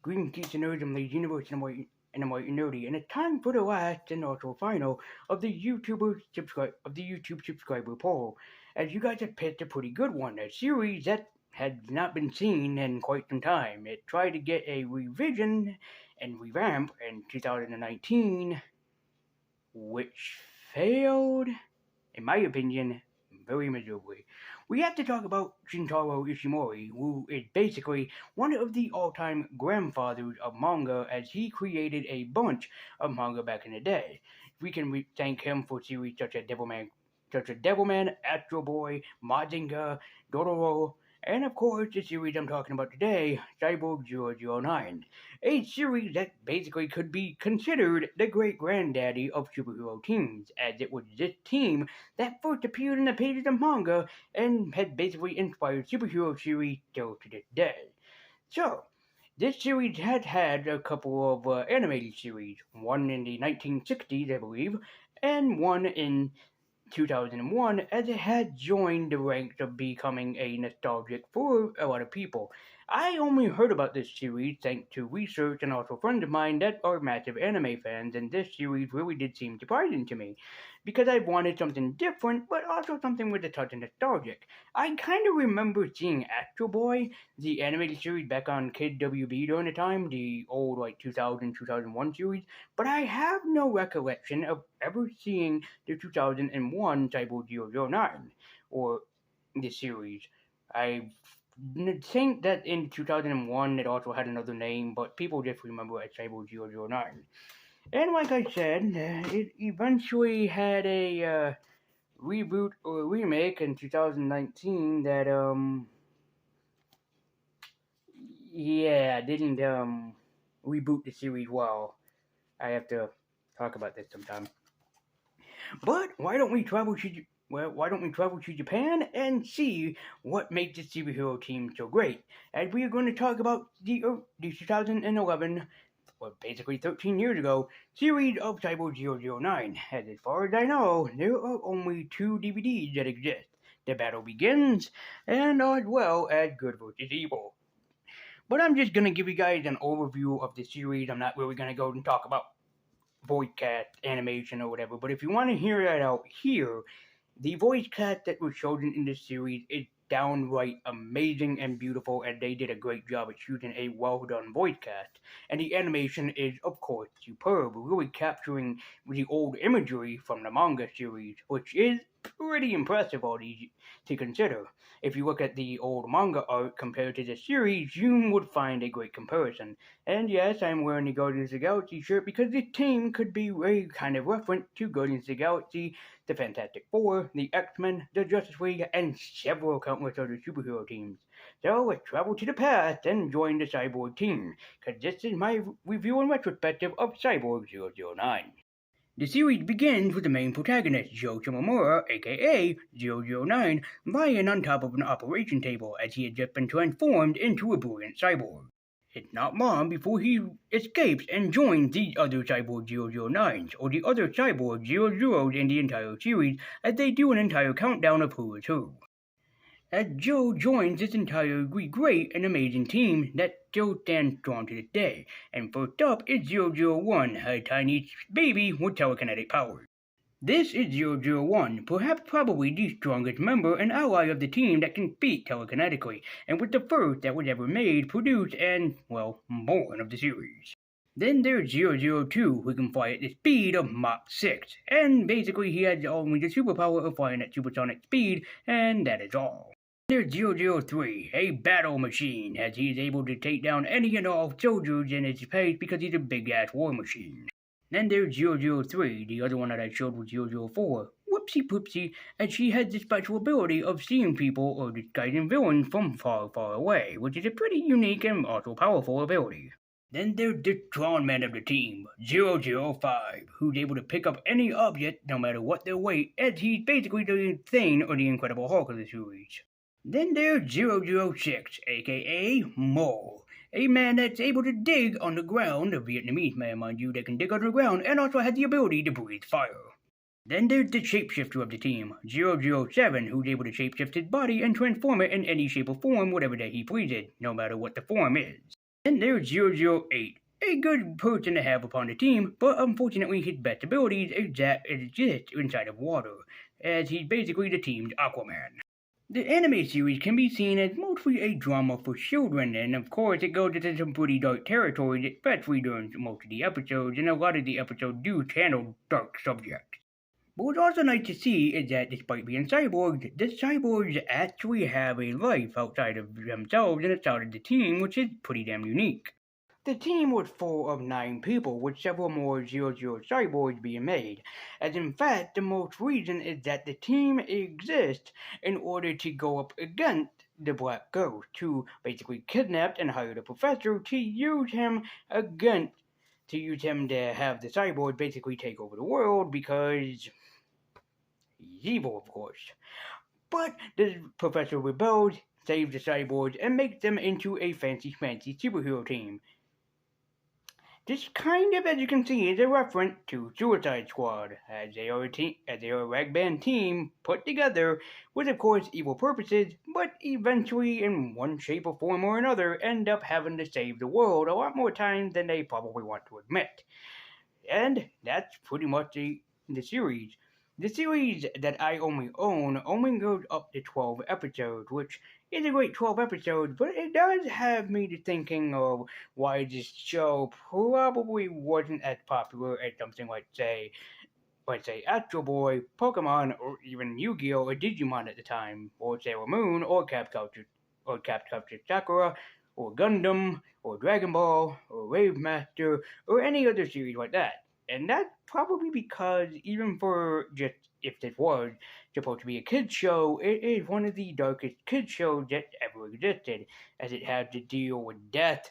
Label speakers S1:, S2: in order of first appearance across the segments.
S1: Green Nerds from the Universe and I'm white and nerdy, and it's time for the last and also final of the YouTube subscriber poll. As you guys have picked a pretty good one, a series that had not been seen in quite some time. It tried to get a revision and revamp in 2019, which failed, in my opinion, very miserably. We have to talk about Shintaro Ishimori, who is basically one of the all-time grandfathers of manga, as he created a bunch of manga back in the day. We can thank him for series such as Devilman, Astro Boy, Mazinga, Dororo, and of course the series I'm talking about today, Cyborg 009. A series that basically could be considered the great granddaddy of superhero teams, as it was this team that first appeared in the pages of manga and has basically inspired superhero series still to this day. So, this series had a couple of animated series, one in the 1960s, I believe, and one in 2001, as it had joined the ranks of becoming a nostalgic for a lot of people. I only heard about this series thanks to research and also friends of mine that are massive anime fans, and this series really did seem surprising to me because I wanted something different, but also something with a touch of nostalgic. I kind of remember seeing Astro Boy, the animated series back on Kid WB during the time, the old like 2001 series, but I have no recollection of ever seeing the 2001 Cyborg 009 or the series. I think that in 2001 it also had another name, but people just remember it as Cyborg 009. And like I said, it eventually had a reboot or remake in 2019 that didn't reboot the series well. I have to talk about this sometime. But why don't we travel to Japan and see what makes the superhero team so great? And we are going to talk about the 2011, well, basically 13 years ago, series of Cyborg 009. As far as I know, there are only 2 DVDs that exist. The Battle Begins, and as well as Good vs. Evil. But I'm just going to give you guys an overview of the series. I'm not really going to go and talk about voice cast, animation, or whatever. But if you want to hear that out here, the voice cast that was chosen in this series is downright amazing and beautiful, and they did a great job at choosing a well-done voice cast. And the animation is, of course, superb, really capturing the old imagery from the manga series, which is pretty impressive all these to consider. If you look at the old manga art compared to the series, you would find a great comparison. And yes, I'm wearing the Guardians of the Galaxy shirt because this team could be a kind of reference to Guardians of the Galaxy, the Fantastic Four, the X-Men, the Justice League, and several countless other superhero teams. So let's travel to the past and join the Cyborg team, because this is my review and retrospective of Cyborg 009. The series begins with the main protagonist, Joe Shimomura, aka 009, lying on top of an operation table as he had just been transformed into a brilliant cyborg. It's not long before he escapes and joins the other Cyborg 009s, or the other Cyborg 00s in the entire series, as they do an entire countdown of who is who. As Joe joins this entirely great and amazing team that still stands strong to this day, and first up is 001, a tiny baby with telekinetic powers. This is 001, perhaps probably the strongest member and ally of the team that can speak telekinetically, and was the first that was ever made, produced, and, well, born of the series. Then there's 002, who can fly at the speed of Mach 6, and basically he has only the superpower of flying at supersonic speed, and that is all. There's 003, a battle machine, as he is able to take down any and all soldiers in his space because he's a big-ass war machine. Then there's 003, the other one that I showed was 004. Whoopsie poopsie, as she has the special ability of seeing people or disguising villains from far, far away, which is a pretty unique and also powerful ability. Then there's the strong man of the team, 005, who's able to pick up any object no matter what their weight, as he's basically the Thane or the Incredible Hulk of the series. Then there's 006, aka Mole, a man that's able to dig on the ground, a Vietnamese man, mind you, that can dig underground and also has the ability to breathe fire. Then there's the shapeshifter of the team, 007, who's able to shapeshift his body and transform it in any shape or form, whatever that he pleases, no matter what the form is. And there's 008, a good person to have upon the team, but unfortunately his best abilities exist inside of water, as he's basically the team's Aquaman. The anime series can be seen as mostly a drama for children, and of course it goes into some pretty dark territory, especially during most of the episodes, and a lot of the episodes do handle dark subjects. But what's also nice to see is that despite being cyborgs, the cyborgs actually have a life outside of themselves and outside of the team, which is pretty damn unique. The team was full of 9 people, with several more 00 cyborgs being made, as in fact the most reason is that the team exists in order to go up against the Black Ghost, who basically kidnapped and hired a professor to use him to have the cyborg basically take over the world because he's evil, of course. But the professor rebels, saves the cyborgs, and makes them into a fancy schmancy superhero team. This kind of, as you can see, is a reference to Suicide Squad, as they are a rag band team put together with, of course, evil purposes, but eventually, in one shape or form or another, end up having to save the world a lot more times than they probably want to admit. And that's pretty much the series. The series that I only own only goes up to 12 episodes, which is a great 12 episodes, but it does have me to thinking of why this show probably wasn't as popular as something like, let's say Astro Boy, Pokemon, or even Yu-Gi-Oh! Or Digimon at the time, or Sailor Moon, or Capcom Sakura, or Gundam, or Dragon Ball, or Wave Master, or any other series like that. And that's probably because even for just if this was supposed to be a kids show, it is one of the darkest kids shows that ever existed, as it had to deal with death,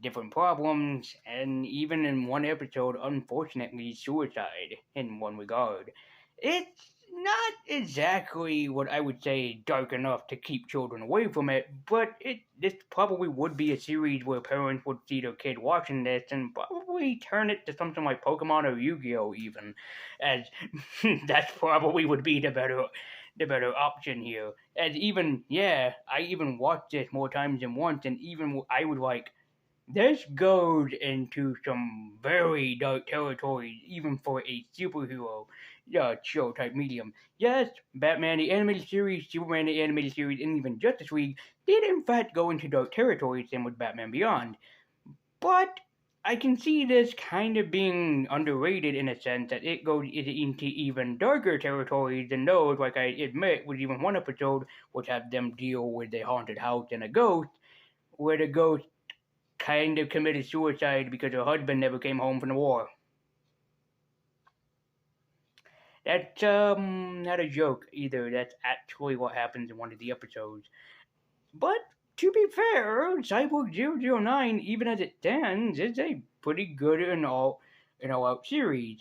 S1: different problems, and even in one episode, unfortunately, suicide in one regard. It's not exactly what I would say dark enough to keep children away from it, but this probably would be a series where parents would see their kid watching this and probably turn it to something like Pokemon or Yu-Gi-Oh! Even, as that probably would be the better option here. As even I even watched this more times than once, and even I would like this goes into some very dark territory, even for a superhero show type medium. Yes, Batman the Animated Series, Superman the Animated Series, and even Justice League did in fact go into dark territory, same with Batman Beyond. But I can see this kind of being underrated in a sense that it goes into even darker territories than those, like I admit, with even one episode which had them deal with a haunted house and a ghost, where the ghost kind of committed suicide because her husband never came home from the war. That's not a joke either. That's actually what happens in one of the episodes. But to be fair, Cyborg 009, even as it stands, is a pretty good and all out series.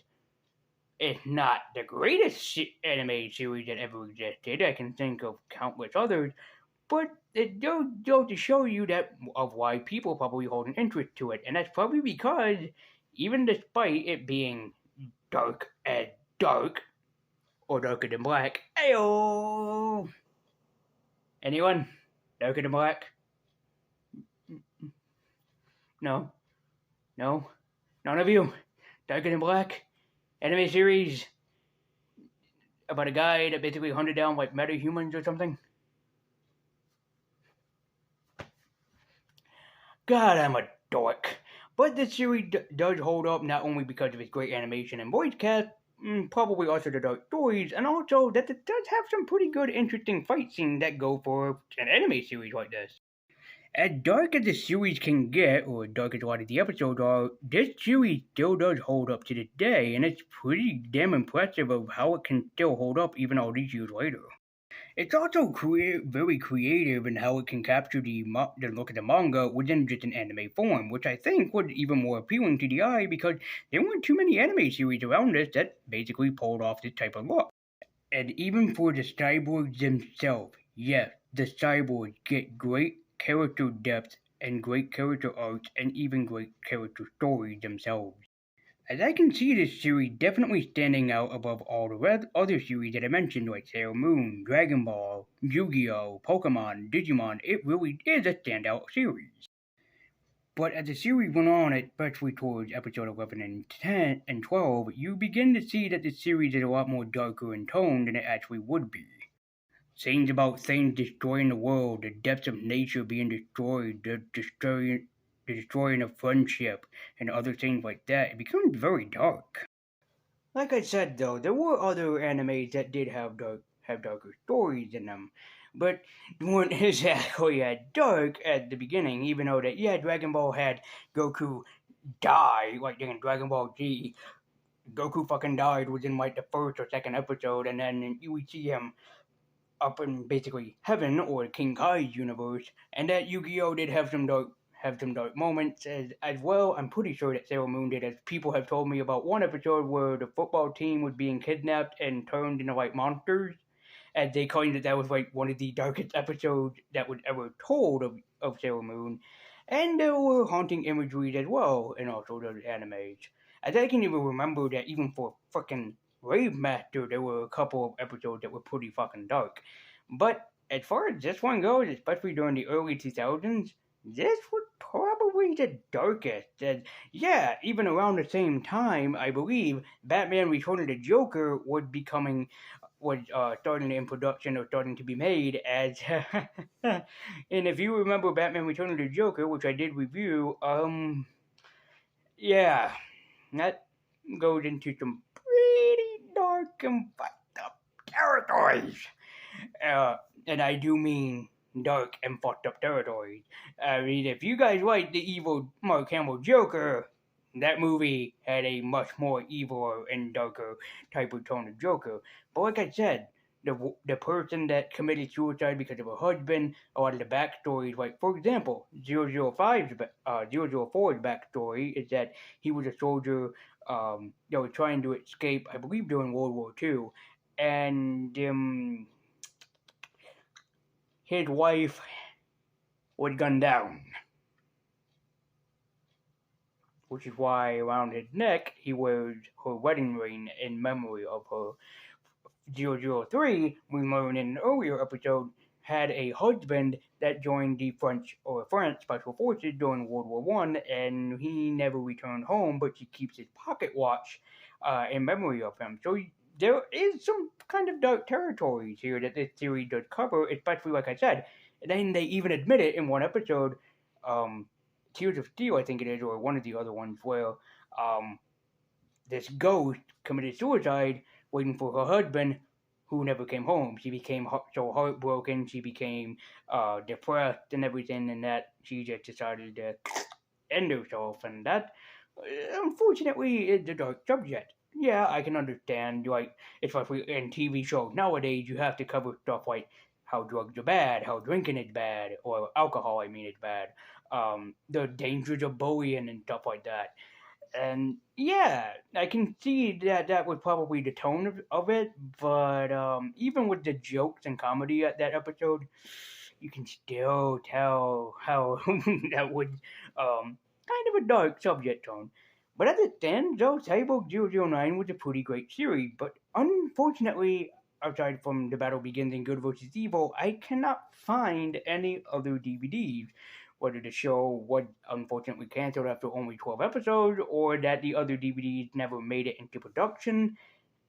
S1: It's not the greatest anime series that ever existed. I can think of countless others, but it does go to show you that of why people probably hold an interest to it, and that's probably because even despite it being dark as dark, or darker than black, ayo! Anyone? Darker than black? No? No? None of you? Darker than black? Anime series about a guy that basically hunted down like meta-humans or something? God, I'm a dork. But this series does hold up not only because of its great animation and voice cast, probably also the dark stories, and also that it does have some pretty good, interesting fight scenes that go for an anime series like this. As dark as the series can get, or dark as a lot of the episodes are, this series still does hold up to this day, and it's pretty damn impressive of how it can still hold up even all these years later. It's also very creative in how it can capture the look of the manga within just an anime form, which I think was even more appealing to the eye because there weren't too many anime series around us that basically pulled off this type of look. And even for the cyborgs themselves, yes, the cyborgs get great character depth and great character arcs and even great character stories themselves. As I can see this series definitely standing out above all the other series that I mentioned like Sailor Moon, Dragon Ball, Yu-Gi-Oh, Pokemon, Digimon, it really is a standout series. But as the series went on, especially towards episode 11 and 10 and 12, you begin to see that the series is a lot more darker in tone than it actually would be. Scenes about things destroying the world, the depths of nature being destroyed, the destroying of friendship, and other things like that, it becomes very dark. Like I said though, there were other animes that did have darker stories in them, but they weren't exactly as dark at the beginning. Even though that yeah, Dragon Ball had Goku die like in Dragon Ball Z. Goku fucking died within like the first or second episode, and then you would see him up in basically heaven or King Kai's universe, and that Yu-Gi-Oh did have some dark moments as well. I'm pretty sure that Sailor Moon did, as people have told me about one episode where the football team was being kidnapped and turned into like monsters, and they claimed that that was like one of the darkest episodes that was ever told of Sailor Moon. And there were haunting imageries as well in also those animes. As I can even remember that even for frickin' Rave Master, there were a couple of episodes that were pretty fucking dark. But as far as this one goes, especially during the early 2000s, this was probably the darkest. And yeah, even around the same time, I believe Batman Return of the Joker was starting in production or starting to be made as and if you remember Batman Return of the Joker, which I did review, yeah, that goes into some pretty dark and fucked up territories. Uh, and I do mean dark and fucked up territories. I mean, if you guys like the evil Mark Hamill Joker, that movie had a much more evil and darker type of tone of Joker. But like I said, the person that committed suicide because of her husband, a lot of the backstories, like for example, 004's backstory is that he was a soldier that was trying to escape, I believe, during World War II, and his wife was gunned down, which is why around his neck he wears her wedding ring in memory of her. 003, we learned in an earlier episode, had a husband that joined the French Special Forces during World War One, and he never returned home, but she keeps his pocket watch in memory of him. So there is some kind of dark territories here that this series does cover, especially like I said. And then they even admit it in one episode, Tears of Steel, I think it is, or one of the other ones, where um, this ghost committed suicide waiting for her husband who never came home. She became so heartbroken, she became depressed and everything, and that she just decided to end herself. And that, unfortunately, is the dark subject. Yeah, I can understand, like, especially in TV shows nowadays, you have to cover stuff like how drugs are bad, how drinking is bad, or alcohol, I mean, is bad, the dangers of bullying and stuff like that. And yeah, I can see that that was probably the tone of it, but even with the jokes and comedy at that episode, you can still tell how that was kind of a dark subject tone. But as it stands, though, Cyborg 009 was a pretty great series, but unfortunately, aside from The Battle Begins and Good vs. Evil, I cannot find any other DVDs, whether the show was unfortunately canceled after only 12 episodes or that the other DVDs never made it into production.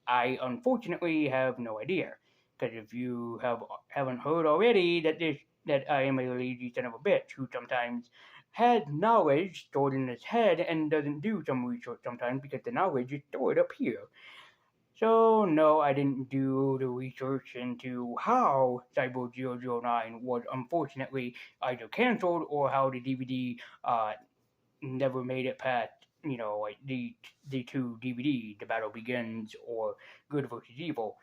S1: I unfortunately have no idea. Because if you haven't heard already that I am a lazy son of a bitch who sometimes has knowledge stored in his head and doesn't do some research sometimes because the knowledge is stored up here. So, no, I didn't do the research into how Cyborg 009 was unfortunately either cancelled or how the DVD never made it past, like the two DVD, The Battle Begins or Good vs. Evil.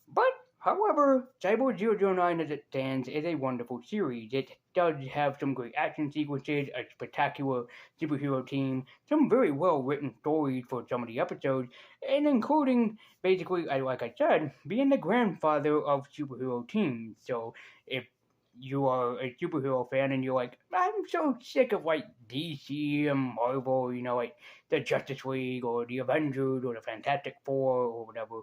S1: But, however, Cyborg 009 as it stands is a wonderful series. It does have some great action sequences, a spectacular superhero team, some very well written stories for some of the episodes, and including, basically, like I said, being the grandfather of superhero teams. So, if you are a superhero fan and you're like, I'm so sick of like DC and Marvel, like the Justice League or the Avengers or the Fantastic Four or whatever,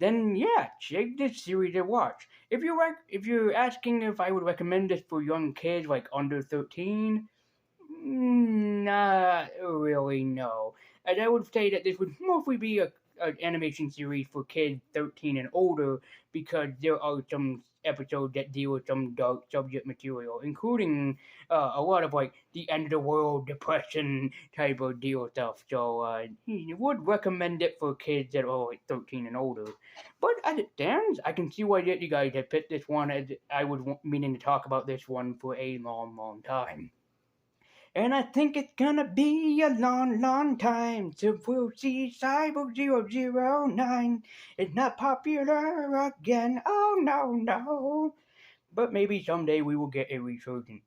S1: then yeah, check this series and watch. If you're asking if I would recommend this for young kids like under 13, Not really, no. And I would say that this would mostly be an animation series for kids 13 and older because there are some episodes that deal with some dark subject material, including a lot of like the end of the world, depression type of deal stuff. So you would recommend it for kids that are like 13 and older. But as it stands, I can see why you guys have picked this one, as I was meaning to talk about this one for a long, long time. And I think it's gonna be a long, long time till we'll see Cyborg 009. It's not popular again, oh no, no. But maybe someday we will get a resurgence.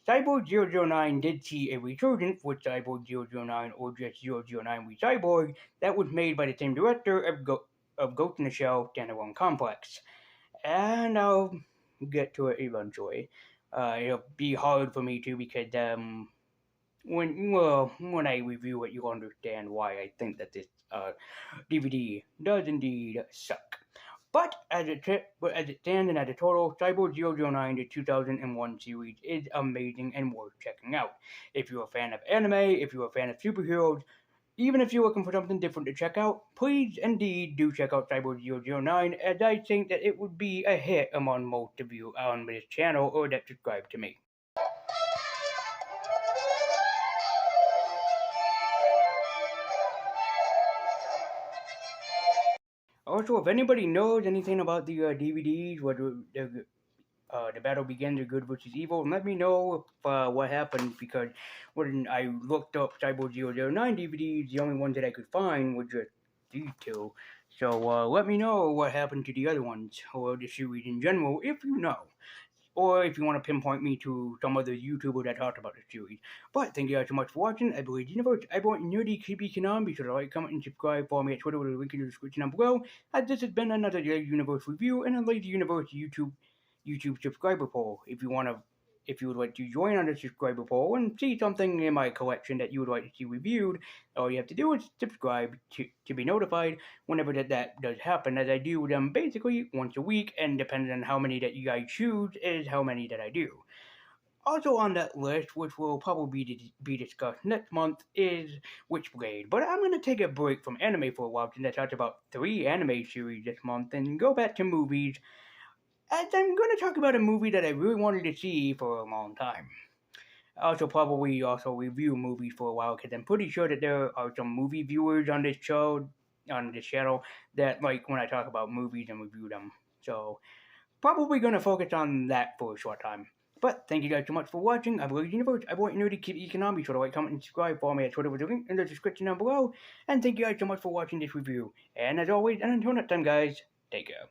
S1: Cyborg 009 did see a resurgence with Cyborg 009 or just 009 with Cyborg that was made by the same director of Ghost in the Shell Standalone Complex. And I'll get to it eventually. It'll be hard for me to because when I review it, you'll understand why I think that this DVD does indeed suck. But as it stands and as a total, Cyborg 009, the 2001 series, is amazing and worth checking out. If you're a fan of anime, if you're a fan of superheroes, even if you're looking for something different to check out, please indeed do check out Cyborg 009, as I think that it would be a hit among most of you on this channel or that subscribe to me. Also, if anybody knows anything about the DVDs, whether the battle begins or good versus evil, let me know if, what happened, because when I looked up Cyborg 009 DVDs, the only ones that I could find were just these two. So let me know what happened to the other ones, or the series in general, if you know. Or if you want to pinpoint me to some other YouTuber that talked about the series. But thank you guys so much for watching. I believe Universe. I want nerdy, creepy canon. Be sure to like, comment, and subscribe. Follow me at Twitter with a link in the description down below. As this has been another Lazy Universe review and a Lazy Universe YouTube subscriber poll. If you would like to join on the subscriber poll and see something in my collection that you would like to see reviewed, all you have to do is subscribe to be notified whenever that does happen, as I do them basically once a week, and depending on how many that you guys choose is how many that I do. Also on that list, which will probably be discussed next month, is Witchblade. But I'm going to take a break from anime for a while, since I talked about 3 anime series this month, and go back to movies, as I'm going to talk about a movie that I really wanted to see for a long time. Also, probably also review movies for a while, because I'm pretty sure that there are some movie viewers on this show, on this channel, that like when I talk about movies and review them. So, probably going to focus on that for a short time. But thank you guys so much for watching. I believe Universe. I want you to keep economics. So like, comment, and subscribe. Follow me at Twitter with the link in the description down below. And thank you guys so much for watching this review. And as always, and until next time, guys, take care.